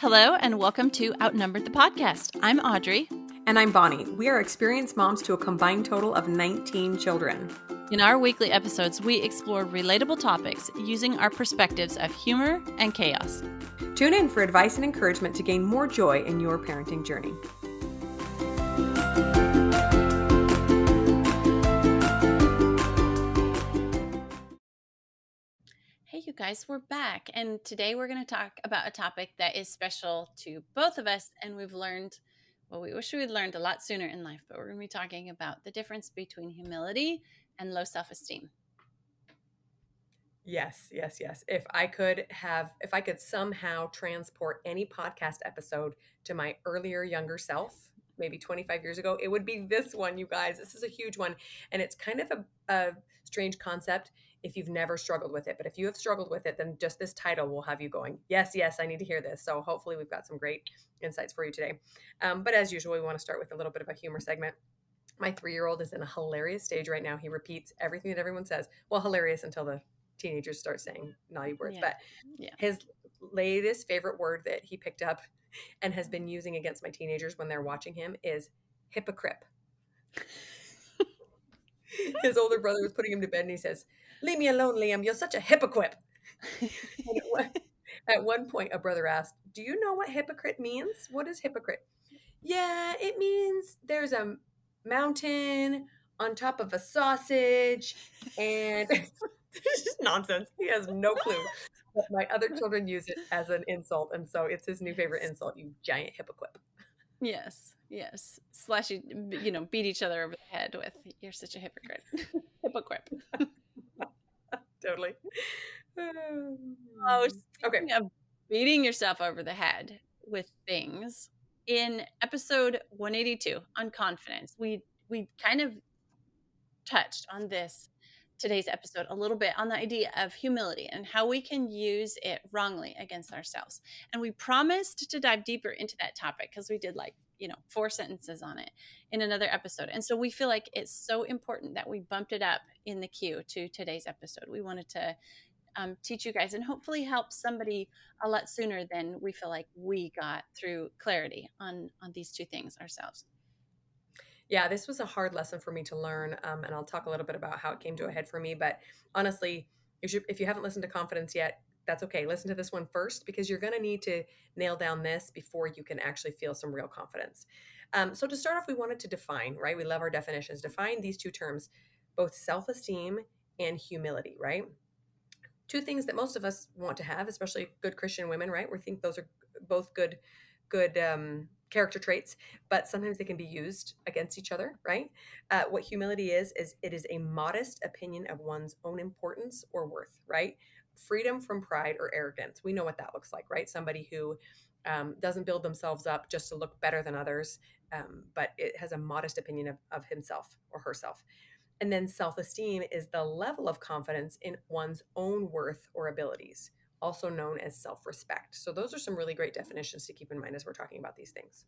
Hello, and welcome to Outnumbered the Podcast. I'm Audrey. And I'm Bonnie. We are experienced moms to a combined total of 19 children. In our weekly episodes, we explore relatable topics using our perspectives of humor and chaos. Tune in for advice and encouragement to gain more joy in your parenting journey. Hey, you guys, we're back. And today we're going to talk about a topic that is special to both of us. And we've learned, well, we wish we had learned a lot sooner in life, but we're going to be talking about the difference between humility and low self-esteem. Yes. If I could somehow transport any podcast episode to my earlier, younger self, maybe 25 years ago, it would be this one, you guys. This is a huge one. And it's kind of a strange concept if you've never struggled with it. But if you have struggled with it, then just this title will have you going, yes, I need to hear this. So hopefully we've got some great insights for you today. But as usual, we want to start with a little bit of a humor segment. My 3-year-old is in a hilarious stage right now. He repeats everything that everyone says. Well, hilarious until the teenagers start saying naughty words. But his latest favorite word that he picked up and has been using against my teenagers when they're watching him is hypocrite. His older brother was putting him to bed and he says, "Leave me alone, Liam. You're such a hypocrite." At one point, a brother asked, "Do you know what hypocrite means? What is hypocrite?" "Yeah, it means there's a mountain on top of a sausage and it's just nonsense. He has no clue. But my other children use it as an insult. And so it's his new favorite insult, you giant hypocrite. Yes. Slash, beat each other over the head with, "You're such a hypocrite." Hypocrite. Totally. Oh, speaking of beating yourself over the head with things, in episode 182 on confidence, we kind of touched on this today's episode a little bit on the idea of humility and how we can use it wrongly against ourselves. And we promised to dive deeper into that topic because we did 4 sentences on it in another episode. And so we feel like it's so important that we bumped it up in the queue to today's episode. We wanted to teach you guys and hopefully help somebody a lot sooner than we feel like we got through clarity on these two things ourselves. Yeah, this was a hard lesson for me to learn, and I'll talk a little bit about how it came to a head for me. But honestly, if you haven't listened to Confidence yet, that's okay. Listen to this one first because you're going to need to nail down this before you can actually feel some real confidence. So to start off, we wanted to define, right? We love our definitions. Define these two terms, both self-esteem and humility, right? Two things that most of us want to have, especially good Christian women, right? We think those are both good character traits, but sometimes they can be used against each other, right? What humility is it is a modest opinion of one's own importance or worth, right? Freedom from pride or arrogance. We know what that looks like, right? Somebody who doesn't build themselves up just to look better than others, but it has a modest opinion of himself or herself. And then self-esteem is the level of confidence in one's own worth or abilities, also known as self-respect. So those are some really great definitions to keep in mind as we're talking about these things.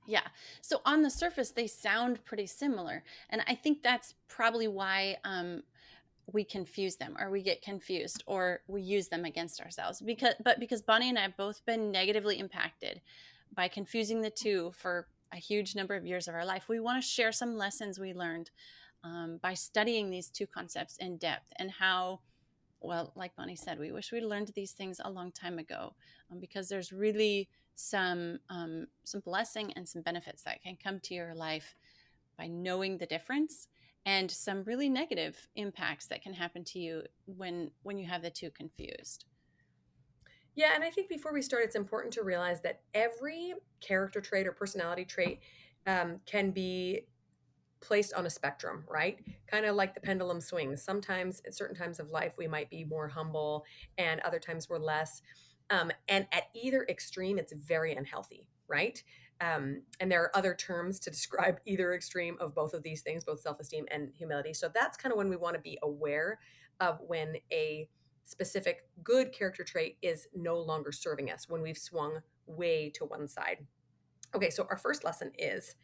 Yeah. So on the surface, they sound pretty similar. And I think that's probably why we confuse them or we get confused or we use them against ourselves. Because Bonnie and I have both been negatively impacted by confusing the two for a huge number of years of our life. We want to share some lessons we learned by studying these two concepts in depth and how, well, like Bonnie said, we wish we'd learned these things a long time ago because there's really some blessing and some benefits that can come to your life by knowing the difference, and some really negative impacts that can happen to you when you have the two confused. Yeah, and I think before we start, it's important to realize that every character trait or personality trait can be placed on a spectrum, right? Kind of like the pendulum swings. Sometimes at certain times of life, we might be more humble and other times we're less. And at either extreme, it's very unhealthy, right? And there are other terms to describe either extreme of both of these things, both self-esteem and humility. So that's kind of when we want to be aware of when a specific good character trait is no longer serving us, when we've swung way to one side. Okay, so our first lesson is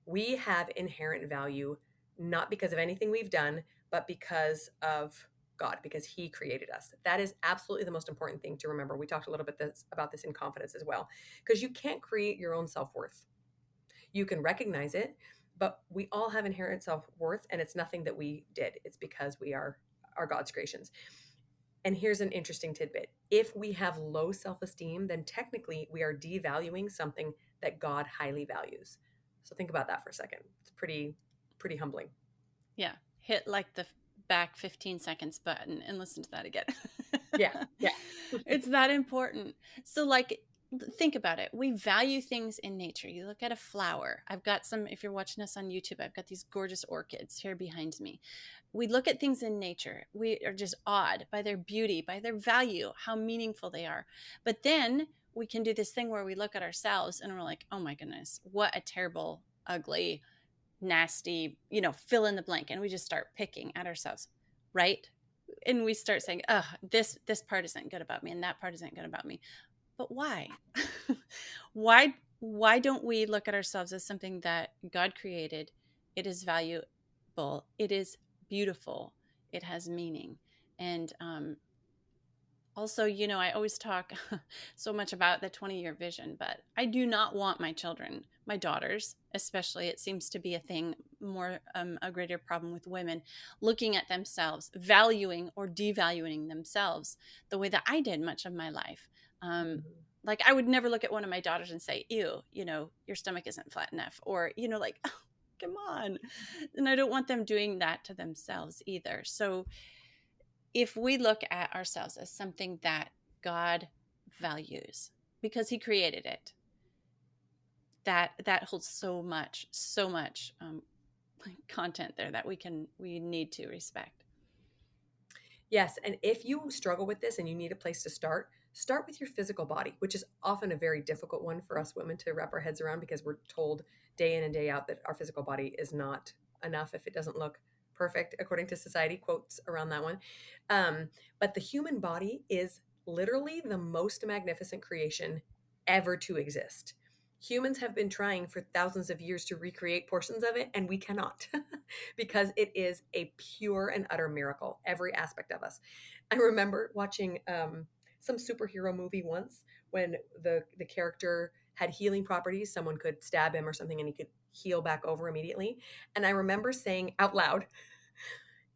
we have inherent value, not because of anything we've done, but because of God because he created us. That is absolutely the most important thing to remember. We talked a little bit about this in confidence as well, because you can't create your own self-worth. You can recognize it, but we all have inherent self-worth, and it's nothing that we did. It's because we are God's creations. And here's an interesting tidbit. If we have low self-esteem, then technically we are devaluing something that God highly values. So think about that for a second. It's pretty humbling. Yeah. Hit like the back 15 seconds button and listen to that again. Yeah. Yeah. It's that important. So, like, think about it. We value things in nature. You look at a flower. I've got some, if you're watching us on YouTube, I've got these gorgeous orchids here behind me. We look at things in nature. We are just awed by their beauty, by their value, how meaningful they are. But then we can do this thing where we look at ourselves and we're like, oh my goodness, what a terrible, ugly, nasty, fill in the blank. And we just start picking at ourselves, right? And we start saying, oh, this part isn't good about me and that part isn't good about me. But why? why don't we look at ourselves as something that God created? It is valuable, it is beautiful, it has meaning. And also, I always talk so much about the 20-year vision, but I do not want my children, my daughters, especially, it seems to be a thing more, a greater problem with women, looking at themselves, valuing or devaluing themselves the way that I did much of my life. Mhm. Like, I would never look at one of my daughters and say, ew, your stomach isn't flat enough, or, like, oh, come on. And I don't want them doing that to themselves either. So, if we look at ourselves as something that God values because he created it, that holds so much content there that we need to respect. Yes, and if you struggle with this and you need a place to start with your physical body, which is often a very difficult one for us women to wrap our heads around because we're told day in and day out that our physical body is not enough if it doesn't look perfect according to society, quotes around that one. But the human body is literally the most magnificent creation ever to exist. Humans have been trying for thousands of years to recreate portions of it, and we cannot because it is a pure and utter miracle, every aspect of us. I remember watching some superhero movie once when the character had healing properties. Someone could stab him or something and he could heal back over immediately. And I remember saying out loud,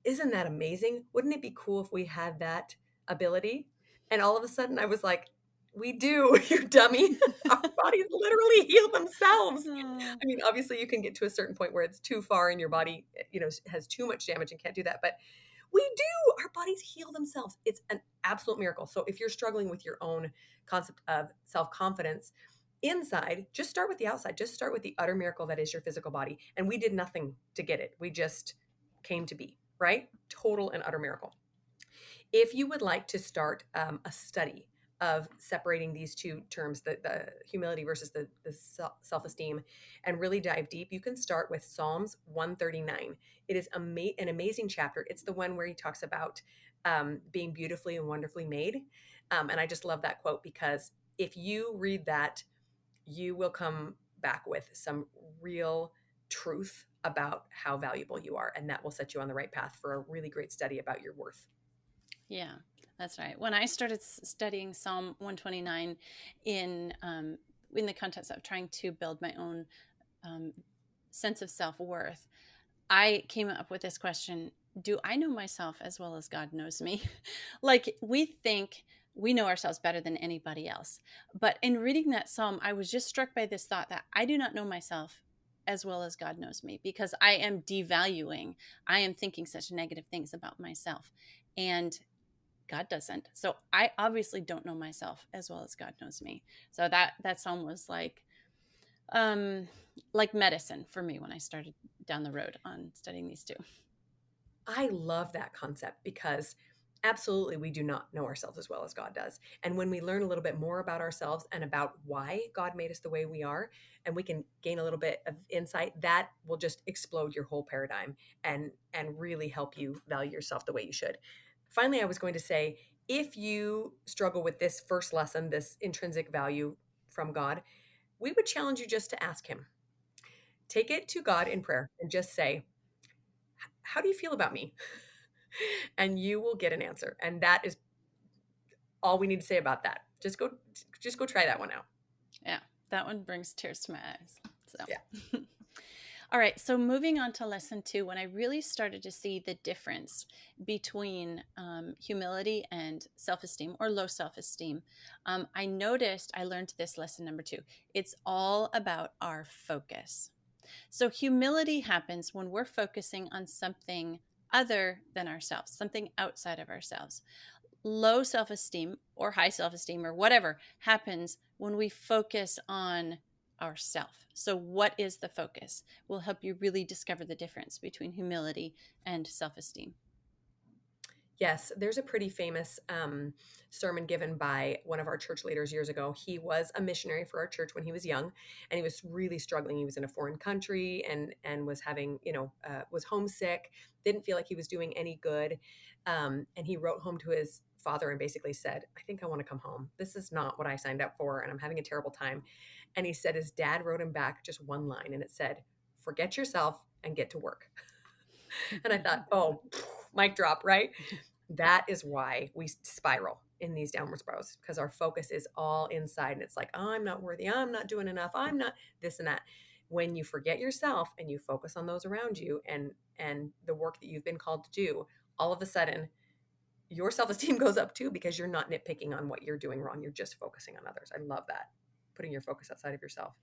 isn't that amazing? Wouldn't it be cool if we had that ability? And all of a sudden I was like, we do, you dummy. Our bodies literally heal themselves. Oh, I mean, obviously you can get to a certain point where it's too far and your body, has too much damage and can't do that, but we do. Our bodies heal themselves. It's an absolute miracle. So if you're struggling with your own concept of self-confidence inside, just start with the outside. Just start with the utter miracle that is your physical body. And we did nothing to get it. We just came to be, right? Total and utter miracle. If you would like to start a study of separating these two terms, the humility versus the self-esteem, and really dive deep, you can start with Psalms 139. It is an amazing chapter. It's the one where he talks about being beautifully and wonderfully made. And I just love that quote because if you read that, you will come back with some real truth about how valuable you are. And that will set you on the right path for a really great study about your worth. yeah, that's right. When I started studying Psalm 129 in the context of trying to build my own um, sense of self-worth, I came up with this question: do I know myself as well as God knows me? Like, we think we know ourselves better than anybody else. But in reading that psalm, I was just struck by this thought that I do not know myself as well as God knows me, because I am devaluing, I am thinking such negative things about myself. And God doesn't. So I obviously don't know myself as well as God knows me. So that psalm was um like medicine for me when I started down the road on studying these two. I love that concept because absolutely we do not know ourselves as well as God does. And when we learn a little bit more about ourselves and about why God made us the way we are, and we can gain a little bit of insight, that will just explode your whole paradigm and really help you value yourself the way you should. Finally, I was going to say, if you struggle with this first lesson, this intrinsic value from God, we would challenge you just to ask him. Take it to God in prayer and just say, how do you feel about me? and you will get an answer. And that is all we need to say about that. Just go try that one out. Yeah, that one brings tears to my eyes. Yeah. So, all right. So, moving on to lesson 2, when I really started to see the difference between humility and self esteem or low self esteem, I learned this lesson number 2. It's all about our focus. So, humility happens when we're focusing on something other than ourselves, something outside of ourselves. Low self esteem or high self esteem or whatever happens when we focus on ourself. So, what is the focus? Will help you really discover the difference between humility and self esteem. Yes, there's a pretty famous sermon given by one of our church leaders years ago. He was a missionary for our church when he was young, and he was really struggling. He was in a foreign country and was having, was homesick, didn't feel like he was doing any good. And he wrote home to his father and basically said, I think I want to come home. This is not what I signed up for, and I'm having a terrible time. And he said his dad wrote him back just one line, and it said, forget yourself and get to work. And I thought, oh, mic drop, right? That is why we spiral in these downward spirals, because our focus is all inside and it's like, oh, I'm not worthy, I'm not doing enough, I'm not this and that. When you forget yourself and you focus on those around you and the work that you've been called to do, all of a sudden your self-esteem goes up too, because you're not nitpicking on what you're doing wrong, you're just focusing on others. I love that, putting your focus outside of yourself.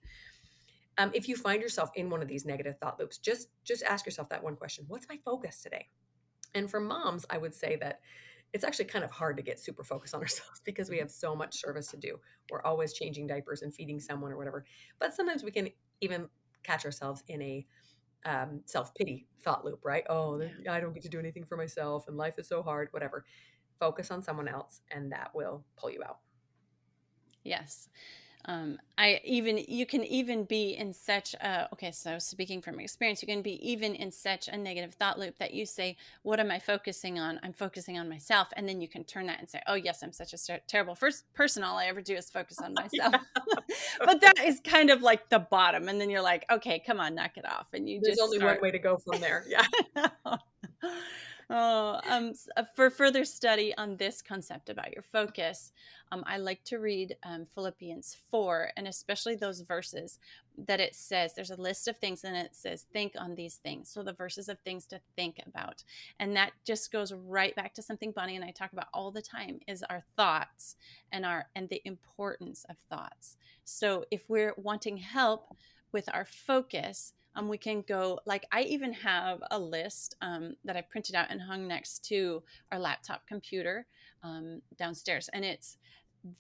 If you find yourself in one of these negative thought loops, just ask yourself that one question: what's my focus today? And for moms, I would say that it's actually kind of hard to get super focused on ourselves because we have so much service to do. We're always changing diapers and feeding someone or whatever. But sometimes we can even catch ourselves in a self-pity thought loop, right? Oh, Yeah. I don't get to do anything for myself and life is so hard, whatever. Focus on someone else and that will pull you out. Yes. You can even be in such a, okay, so speaking from experience, you can be even in such a negative thought loop that you say, what am I focusing on? I'm focusing on myself. And then you can turn that and say, oh yes, I'm such a terrible first person. All I ever do is focus on myself. But that is kind of like the bottom. And then you're like, okay, come on, knock it off. And you There's just only one start. way to go from there. Yeah. For further study on this concept about your focus, I like to read Philippians 4, and especially those verses that it says, there's a list of things and it says, think on these things. So the verses of things to think about. And that just goes right back to something Bonnie and I talk about all the time, is our thoughts and the importance of thoughts. So if we're wanting help with our focus, we can go, like, I even have a list that I printed out and hung next to our laptop computer downstairs, and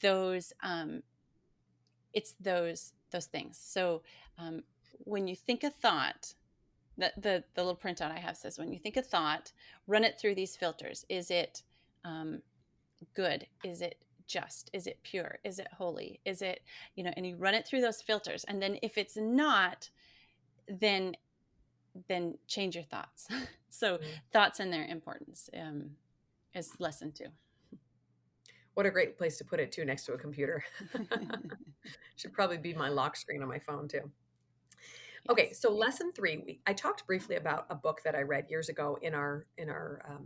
those those things. So when you think a thought, the little printout I have says, when you think a thought, run it through these filters. Is it good? Is it just? Is it pure? Is it holy? Is it, and you run it through those filters, and then if it's not, then change your thoughts. So thoughts and their importance is lesson 2. What a great place to put it too, next to a computer. Should probably be my lock screen on my phone too. Okay, so lesson 3, I talked briefly about a book that I read years ago in our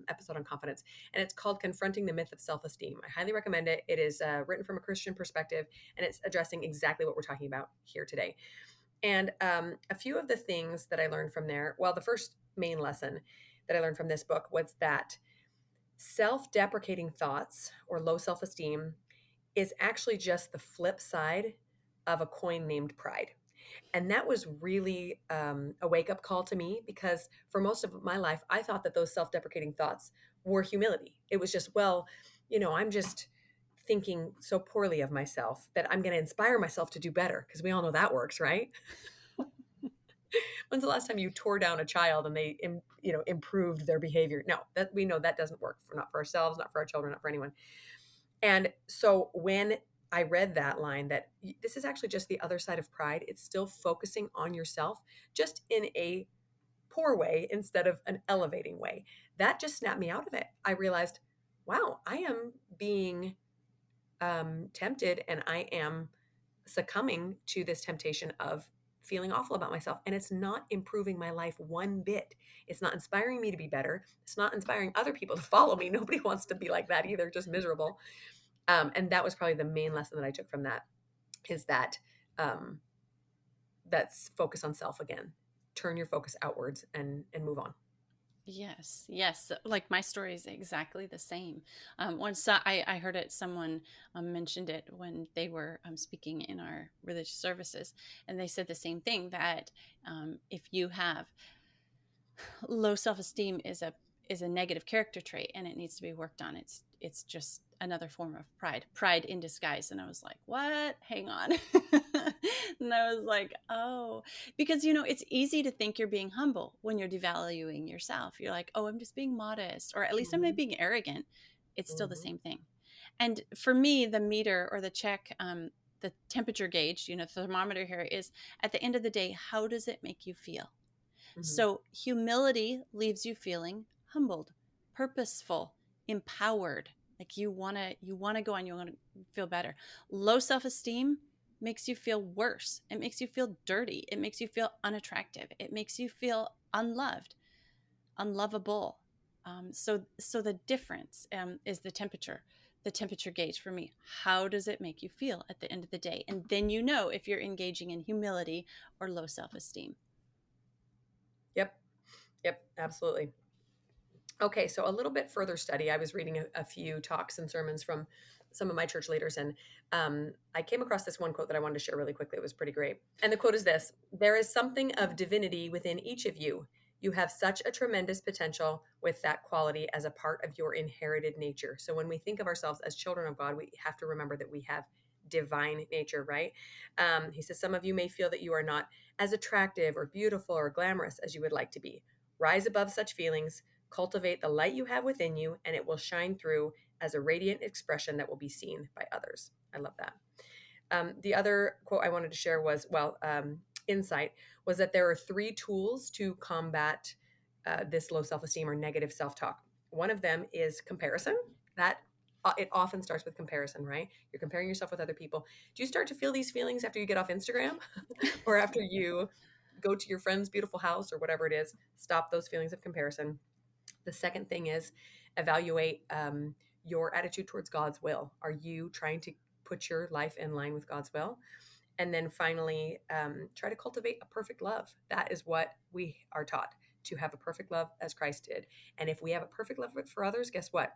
episode on confidence, and it's called Confronting the Myth of Self-Esteem. I highly recommend it. It is written from a Christian perspective, and it's addressing exactly what we're talking about here today. And a few of the things that I learned from there, well, the first main lesson that I learned from this book was that self-deprecating thoughts or low self-esteem is actually just the flip side of a coin named pride. And that was really a wake-up call to me, because for most of my life, I thought that those self-deprecating thoughts were humility. It was just, well, I'm just thinking so poorly of myself that I'm going to inspire myself to do better, because we all know that works, right? When's the last time you tore down a child and they improved their behavior? No, that we know that doesn't work, not for ourselves, not for our children, not for anyone. And so when I read that line, that this is actually just the other side of pride, it's still focusing on yourself, just in a poor way instead of an elevating way, that just snapped me out of it. I realized, wow, I am being tempted, and I am succumbing to this temptation of feeling awful about myself, and it's not improving my life one bit. It's not inspiring me to be better. It's not inspiring other people to follow me. Nobody wants to be like that either, just miserable. And that was probably the main lesson that I took from that, is that um, that's focus on self again. Turn your focus outwards and move on. Yes, yes. Like my story is exactly the same. I heard it, someone mentioned it when they were speaking in our religious services, and they said the same thing, that if you have low self-esteem is a negative character trait and it needs to be worked on. It's just another form of pride in disguise. And I was like, what? Hang on. And I was like, oh, because it's easy to think you're being humble when you're devaluing yourself. You're like, oh, I'm just being modest, or at least I'm not Mm-hmm. being arrogant. It's still the Mm-hmm. same thing. And for me, the meter or the check, the temperature gauge, the thermometer here is, at the end of the day, how does it make you feel? Mm-hmm. So humility leaves you feeling humbled, purposeful, empowered. Like you want to go on, you want to feel better. Low self-esteem makes you feel worse. It makes you feel dirty. It makes you feel unattractive. It makes you feel unloved, unlovable. So the difference is the temperature gauge for me. How does it make you feel at the end of the day? And then if you're engaging in humility or low self-esteem. Yep. Yep. Absolutely. Okay, so a little bit further study. I was reading a few talks and sermons from some of my church leaders, and I came across this one quote that I wanted to share really quickly. It was pretty great. And the quote is this: "There is something of divinity within each of you. You have such a tremendous potential with that quality as a part of your inherited nature." So when we think of ourselves as children of God, we have to remember that we have divine nature, right? He says, "Some of you may feel that you are not as attractive or beautiful or glamorous as you would like to be. Rise above such feelings. Cultivate the light you have within you, and it will shine through as a radiant expression that will be seen by others." I love that. The other quote I wanted to share was, insight was that there are 3 tools to combat this low self esteem or negative self talk. One of them is comparison. That it often starts with comparison, right? You're comparing yourself with other people. Do you start to feel these feelings after you get off Instagram or after you go to your friend's beautiful house or whatever it is? Stop those feelings of comparison. The second thing is evaluate your attitude towards God's will. Are you trying to put your life in line with God's will? And then finally, try to cultivate a perfect love. That is what we are taught, to have a perfect love as Christ did. And if we have a perfect love for others, guess what?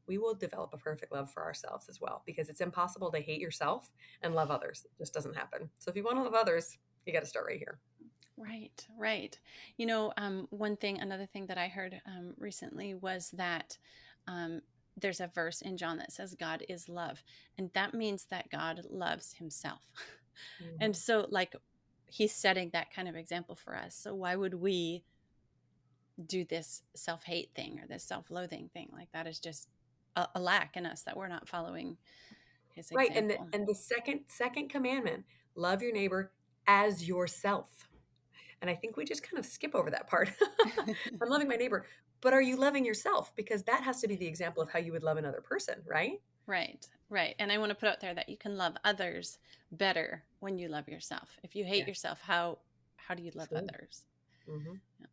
We will develop a perfect love for ourselves as well, because it's impossible to hate yourself and love others. It just doesn't happen. So if you want to love others, you got to start right here. Right, right. Another thing that I heard recently was that um, there's a verse in John that says God is love, and that means that God loves himself. And Mm-hmm. so, like, he's setting that kind of example for us. So why would we do this self-hate thing or this self-loathing thing? Like, that is just a lack in us, that we're not following his Right. And the example. and the second commandment, love your neighbor as yourself. And I think we just kind of skip over that part. I'm loving my neighbor, but are you loving yourself? Because that has to be the example of how you would love another person, right? Right, right. And I want to put out there that you can love others better when you love yourself. If you hate Yes. yourself, how do you love True. others? Hmm. Yeah.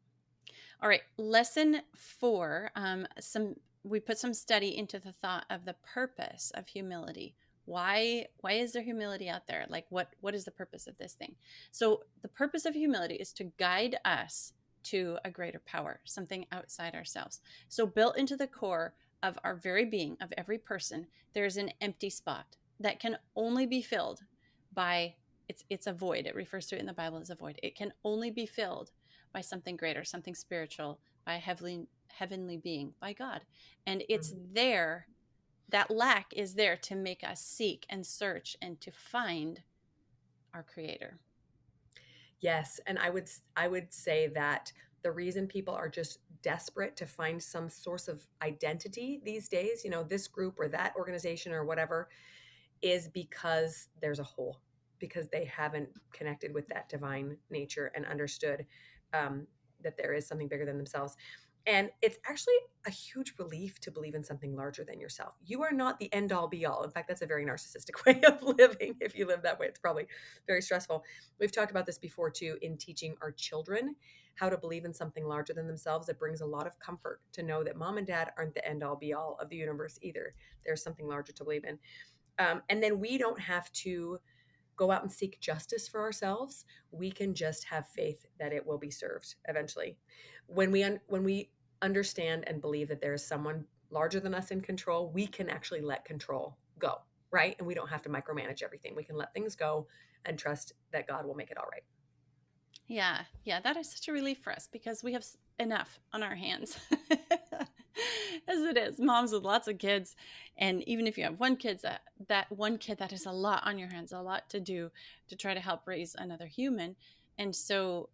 All right, lesson 4. Some We put some study into the thought of the purpose of humility. Why is there humility out there? Like, what is the purpose of this thing? So the purpose of humility is to guide us to a greater power, something outside ourselves. So built into the core of our very being, of every person, there's an empty spot that can only be filled by, it's a void. It refers to it in the Bible as a void. It can only be filled by something greater, something spiritual, by a heavenly being, by God. And it's Hmm. there, that lack is there to make us seek and search and to find our creator. Yes, and I would say that the reason people are just desperate to find some source of identity these days, this group or that organization or whatever, is because there's a hole, because they haven't connected with that divine nature and understood that there is something bigger than themselves. And it's actually a huge relief to believe in something larger than yourself. You are not the end all be all. In fact, that's a very narcissistic way of living. If you live that way, it's probably very stressful. We've talked about this before too, in teaching our children how to believe in something larger than themselves. It brings a lot of comfort to know that mom and dad aren't the end all be all of the universe either. There's something larger to believe in. And then we don't have to go out and seek justice for ourselves. We can just have faith that it will be served eventually. When we understand and believe that there is someone larger than us in control, we can actually let control go, right? And we don't have to micromanage everything. We can let things go and trust that God will make it all right. Yeah, yeah, that is such a relief for us because we have enough on our hands. As it is, moms with lots of kids, and even if you have one kid, that one kid, that is a lot on your hands, a lot to do to try to help raise another human. And so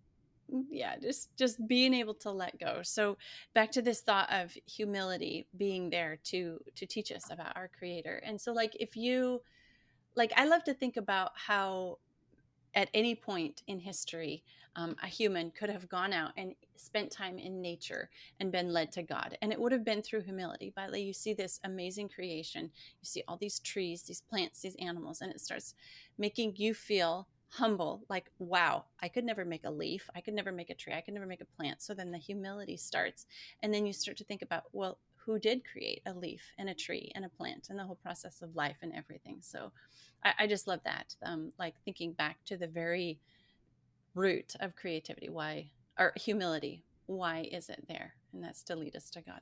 yeah, just being able to let go. So back to this thought of humility being there to teach us about our creator. And so like if you like, I love to think about how at any point in history, a human could have gone out and spent time in nature and been led to God. And it would have been through humility. By the way, you see this amazing creation, you see all these trees, these plants, these animals, and it starts making you feel humble, like, wow, I could never make a leaf, I could never make a tree, I could never make a plant. So then the humility starts. And then you start to think about, well, who did create a leaf and a tree and a plant and the whole process of life and everything. So I just love that. Like thinking back to the very root of creativity, why, or humility, why is it there? And that's to lead us to God.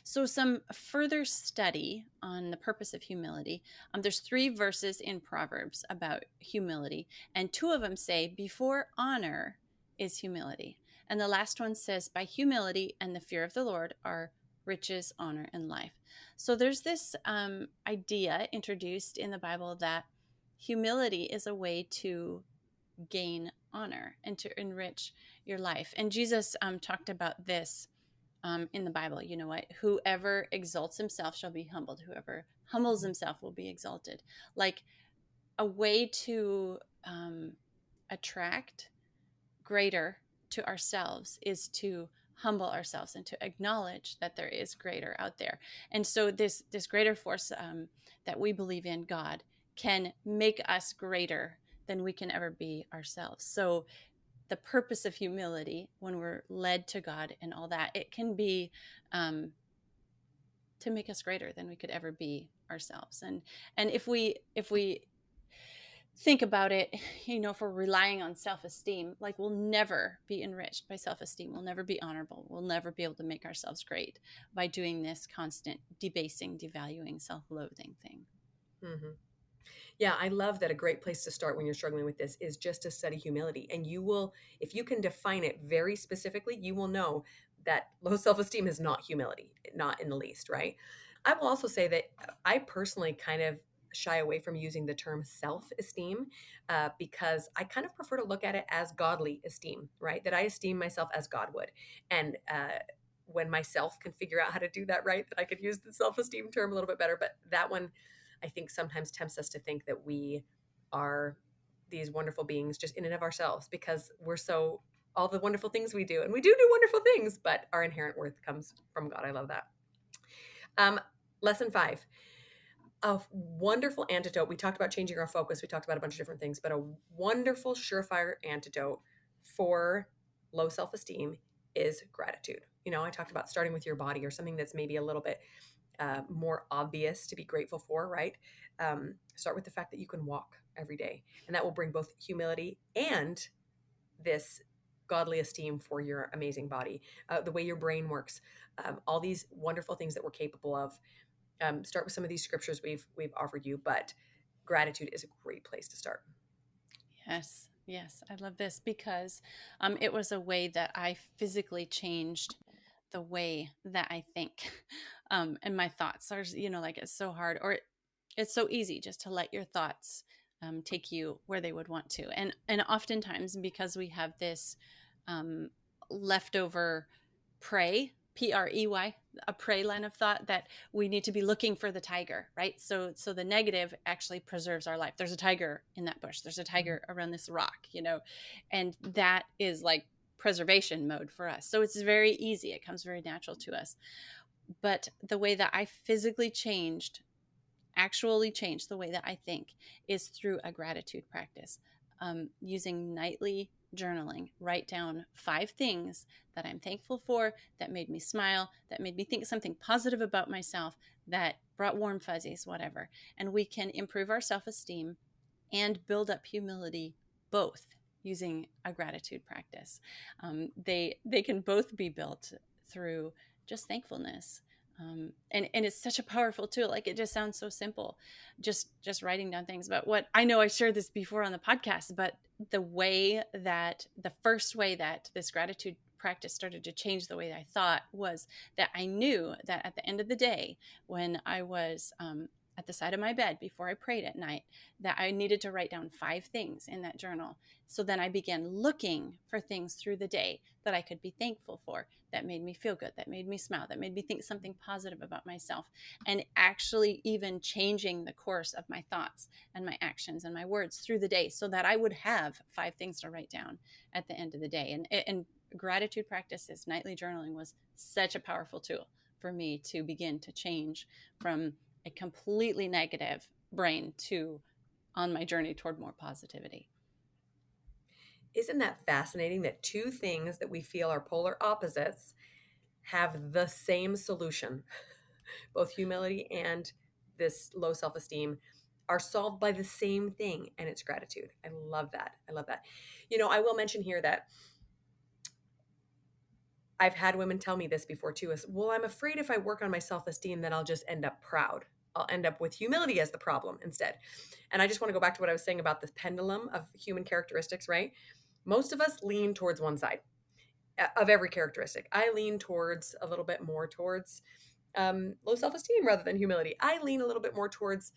So some further study on the purpose of humility. There's 3 verses in Proverbs about humility, and 2 of them say, before honor is humility. And the last one says, by humility and the fear of the Lord are riches, honor, and life. So there's this idea introduced in the Bible that humility is a way to gain honor and to enrich your life. And Jesus talked about this in the Bible. You know what? Whoever exalts himself shall be humbled. Whoever humbles himself will be exalted. Like a way to attract greater to ourselves is to humble ourselves and to acknowledge that there is greater out there. And so this greater force that we believe in, God, can make us greater than we can ever be ourselves. So the purpose of humility, when we're led to God and all that, it can be to make us greater than we could ever be ourselves. And if we think about it, you know, if we're relying on self-esteem, like we'll never be enriched by self-esteem. We'll never be honorable. We'll never be able to make ourselves great by doing this constant debasing, devaluing, self-loathing thing. Mm-hmm. Yeah, I love that a great place to start when you're struggling with this is just to study humility. And you will, if you can define it very specifically, you will know that low self esteem is not humility, not in the least, right? I will also say that I personally kind of shy away from using the term self esteem because I kind of prefer to look at it as godly esteem, right? That I esteem myself as God would. And, when myself can figure out how to do that right, that I could use the self esteem term a little bit better. But that one, I think, sometimes tempts us to think that we are these wonderful beings just in and of ourselves because we're so all the wonderful things we do, and we do wonderful things, but our inherent worth comes from God. I love that. Lesson 5, a wonderful antidote. We talked about changing our focus. We talked about a bunch of different things, but a wonderful surefire antidote for low self-esteem is gratitude. You know, I talked about starting with your body or something that's maybe a little bit more obvious to be grateful for, right? Start with the fact that you can walk every day, and that will bring both humility and this godly esteem for your amazing body, the way your brain works, all these wonderful things that we're capable of. Start with some of these scriptures we've offered you, but gratitude is a great place to start. Yes, yes, I love this because it was a way that I physically changed the way that I think. And my thoughts are, you know, like it's so hard, or it's so easy just to let your thoughts take you where they would want to. And oftentimes, because we have this leftover prey, prey, a prey line of thought, that we need to be looking for the tiger, right? So the negative actually preserves our life. There's a tiger in that bush, there's a tiger around this rock, you know, and that is like preservation mode for us. So it's very easy. It comes very natural to us. But the way that I physically changed, actually changed the way that I think, is through a gratitude practice, using nightly journaling. Write down 5 things that I'm thankful for, that made me smile, that made me think something positive about myself, that brought warm fuzzies, whatever. And we can improve our self-esteem and build up humility, both using a gratitude practice. They can both be built through just thankfulness. And it's such a powerful tool. Like, it just sounds so simple, just writing down things. But what I know, I shared this before on the podcast, but the first way that this gratitude practice started to change the way that I thought was that I knew that at the end of the day, when I was at the side of my bed before I prayed at night, that I needed to write down 5 things in that journal. So then I began looking for things through the day that I could be thankful for, that made me feel good, that made me smile, that made me think something positive about myself, and actually even changing the course of my thoughts and my actions and my words through the day, so that I would have 5 things to write down at the end of the day. And gratitude practices, nightly journaling, was such a powerful tool for me to begin to change from a completely negative brain to on my journey toward more positivity. Isn't that fascinating that two things that we feel are polar opposites have the same solution? Both humility and this low self-esteem are solved by the same thing, and it's gratitude. I love that. I love that. I will mention here that I've had women tell me this before too, is, well, I'm afraid if I work on my self-esteem, then I'll just end up proud. I'll end up with humility as the problem instead. And I just want to go back to what I was saying about this pendulum of human characteristics, right? Most of us lean towards one side of every characteristic. I lean towards a little bit more towards low self-esteem rather than humility. I lean a little bit more towards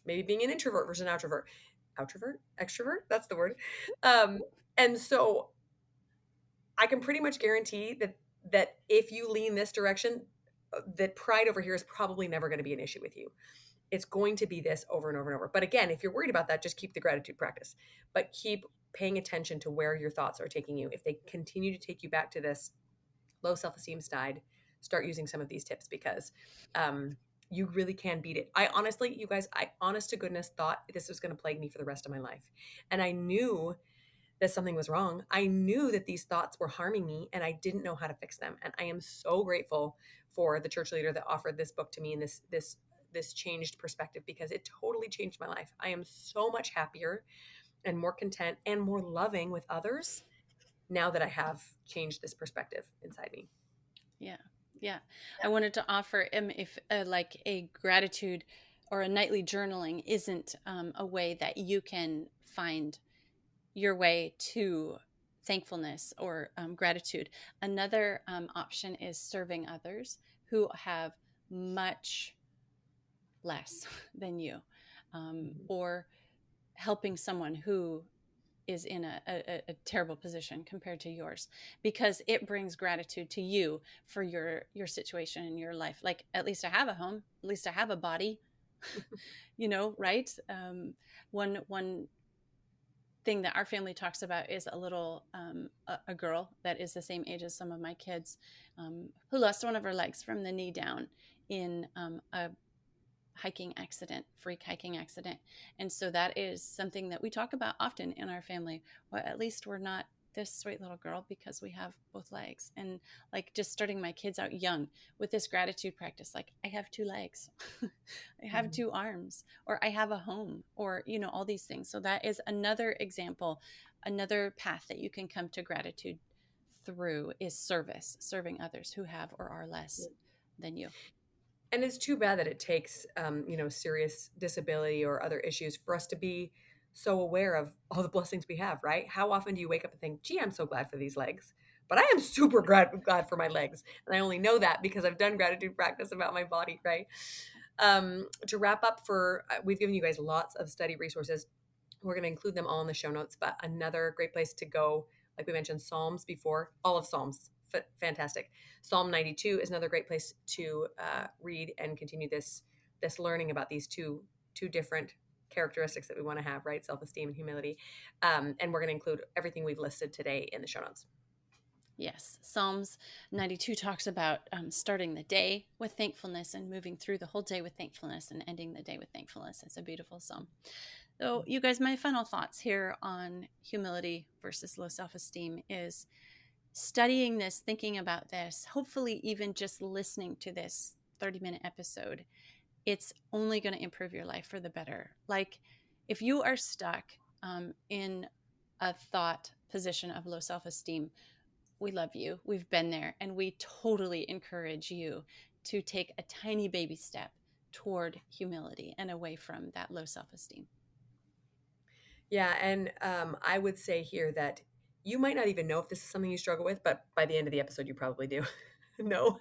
maybe being an introvert versus an outrovert. Outrovert? Extrovert? That's the word. And so I can pretty much guarantee that if you lean this direction, that pride over here is probably never going to be an issue with you. It's going to be this over and over and over. But again, if you're worried about that, just keep the gratitude practice, but keep paying attention to where your thoughts are taking you. If they continue to take you back to this low self-esteem side, start using some of these tips, because you really can beat it. I honestly, you guys, I honest to goodness thought this was going to plague me for the rest of my life. And I knew that something was wrong. I knew that these thoughts were harming me, and I didn't know how to fix them. And I am so grateful for the church leader that offered this book to me, and this changed perspective, because it totally changed my life. I am so much happier and more content and more loving with others now that I have changed this perspective inside me. Yeah. Yeah. I wanted to offer, if like a gratitude or a nightly journaling isn't a way that you can find your way to thankfulness or gratitude. Another option is serving others who have much less than you, or helping someone who is in a terrible position compared to yours, because it brings gratitude to you for your situation in your life. Like, at least I have a home, at least I have a body, right? One thing that our family talks about is a girl that is the same age as some of my kids, who lost one of her legs from the knee down in a freak hiking accident. And so that is something that we talk about often in our family. Well, at least we're not this sweet little girl because we have both legs. And like, just starting my kids out young with this gratitude practice, like, I have 2 legs, I have 2 arms, or I have a home, or, all these things. So that is another example, another path that you can come to gratitude through, is serving others who have or are less than you. And it's too bad that it takes, serious disability or other issues for us to be so aware of all the blessings we have, right? How often do you wake up and think, gee, I'm so glad for these legs, but I am super glad for my legs. And I only know that because I've done gratitude practice about my body, right? To wrap up, we've given you guys lots of study resources. We're going to include them all in the show notes, but another great place to go, like we mentioned, Psalms before, all of Psalms, fantastic. Psalm 92 is another great place to read and continue this learning about these two different characteristics that we want to have, right? Self-esteem and humility. And we're going to include everything we've listed today in the show notes. Yes. Psalms 92 talks about starting the day with thankfulness and moving through the whole day with thankfulness and ending the day with thankfulness. It's a beautiful psalm. So, you guys, my final thoughts here on humility versus low self-esteem is studying this, thinking about this, hopefully even just listening to this 30-minute episode. It's only going to improve your life for the better. Like if you are stuck in a thought position of low self-esteem, we love you. We've been there, and we totally encourage you to take a tiny baby step toward humility and away from that low self-esteem. Yeah. And I would say here that you might not even know if this is something you struggle with, but by the end of the episode, you probably do. No.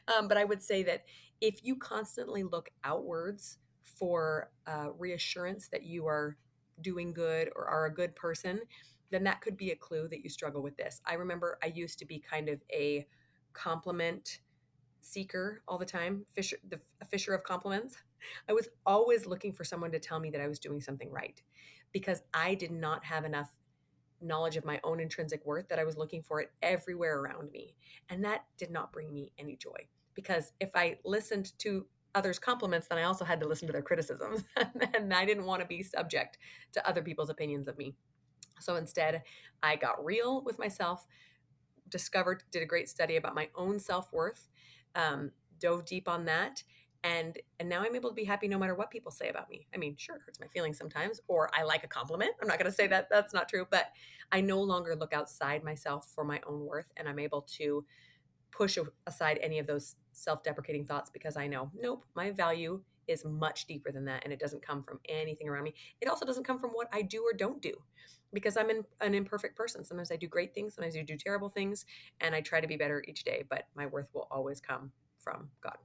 But I would say that if you constantly look outwards for reassurance that you are doing good or are a good person, then that could be a clue that you struggle with this. I remember I used to be kind of a compliment seeker all the time, a fisher of compliments. I was always looking for someone to tell me that I was doing something right because I did not have enough knowledge of my own intrinsic worth that I was looking for it everywhere around me. And that did not bring me any joy because if I listened to others' compliments, then I also had to listen to their criticisms. And I didn't want to be subject to other people's opinions of me. So instead, I got real with myself, did a great study about my own self-worth, dove deep on that. And now I'm able to be happy no matter what people say about me. I mean, sure, it hurts my feelings sometimes, or I like a compliment. I'm not going to say that that's not true, but I no longer look outside myself for my own worth. And I'm able to push aside any of those self-deprecating thoughts because I know, nope, my value is much deeper than that. And it doesn't come from anything around me. It also doesn't come from what I do or don't do because I'm an imperfect person. Sometimes I do great things. Sometimes I do terrible things. And I try to be better each day, but my worth will always come from God.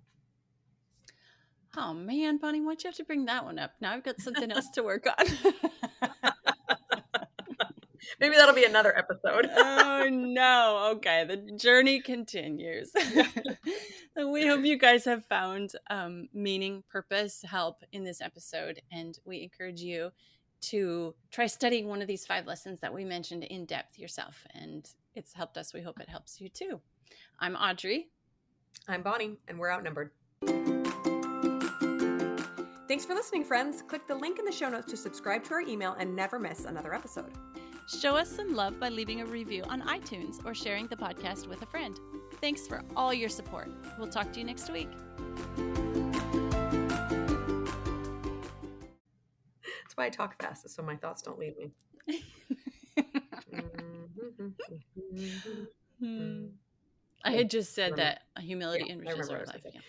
Oh man, Bonnie, why'd you have to bring that one up? Now I've got something else to work on. Maybe that'll be another episode. Oh no. Okay, the journey continues. We hope you guys have found meaning, purpose, help in this episode, and we encourage you to try studying one of these 5 lessons that we mentioned in depth yourself. And it's helped us. We hope it helps you too. I'm Audrey. I'm Bonnie, and we're outnumbered. Thanks for listening, friends. Click the link in the show notes to subscribe to our email and never miss another episode. Show us some love by leaving a review on iTunes or sharing the podcast with a friend. Thanks for all your support. We'll talk to you next week. That's why I talk fast, so my thoughts don't leave me. I had just said that humility enriches our life. Yeah.